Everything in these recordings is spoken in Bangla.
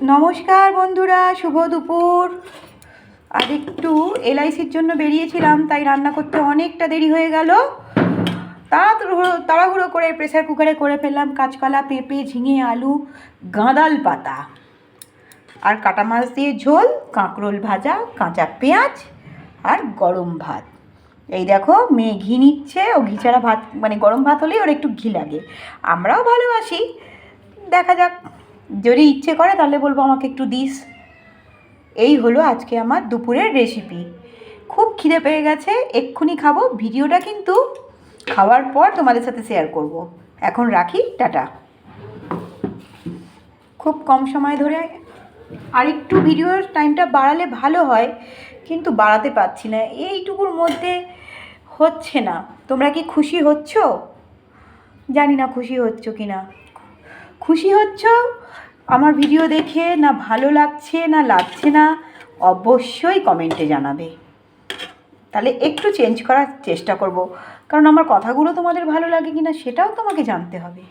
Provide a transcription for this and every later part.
নমস্কার বন্ধুরা, শুভ দুপুর। আর একটু এলআইসির জন্য বেরিয়েছিলাম, তাই রান্না করতে অনেকটা দেরি হয়ে গেল। তাড়াহুড়ো করে প্রেসার কুকারে করে ফেললাম কাঁচকলা, পেঁপে, ঝিঙে, আলু, গাঁদাল পাতা আর কাটা মাছ দিয়ে ঝোল, কাঁকরোল ভাজা, কাঁচা পেঁয়াজ আর গরম ভাত। এই দেখো, মেয়ে ঘি নিচ্ছে। ও ঘি ছাড়া ভাত মানে গরম ভাত হলেই ওর একটু ঘি লাগে। আমরাও ভালোবাসি, দেখা যাক, যদি ইচ্ছে করে তাহলে বলবো আমাকে একটু দিস। এই হলো আজকে আমার দুপুরের রেসিপি। খুব খিদে পেয়ে গেছে, এক্ষুনি খাবো। ভিডিওটা কিন্তু খাওয়ার পর তোমাদের সাথে শেয়ার করব। এখন রাখি, টাটা। খুব কম সময় ধরে আর একটু ভিডিওর টাইমটা বাড়ালে ভালো হয়, কিন্তু বাড়াতে পারছি না, এইটুকুর মধ্যে হচ্ছে না। তোমরা কি খুশি হচ্ছ? জানি না খুশি হচ্ছ কি না। খুশি হচ্ছ আমার ভিডিও দেখে, না ভালো লাগছে না লাগছে না, অবশ্যই কমেন্টে জানাবে। তাহলে একটু চেঞ্জ করার চেষ্টা করব, কারণ আমার কথাগুলো তোমাদের ভালো লাগে কি না সেটাও তোমাকে জানতে হবে।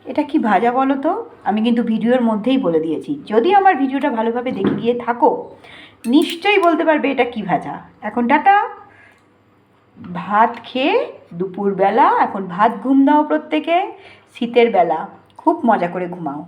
এটা কি ভাজা বলো তো? আমি কিন্তু ভিডিওর মধ্যেই বলে দিয়েছি, যদি আমার ভিডিওটা ভালোভাবে দেখে গিয়ে থাকো নিশ্চয়ই বলতে পারবে এটা কি ভাজা। এখন টাটা। ভাত খেয়ে দুপুরবেলা, এখন ভাত ঘুম দাও প্রত্যেকে। শীতের বেলা খুব মজা করে ঘুমাও।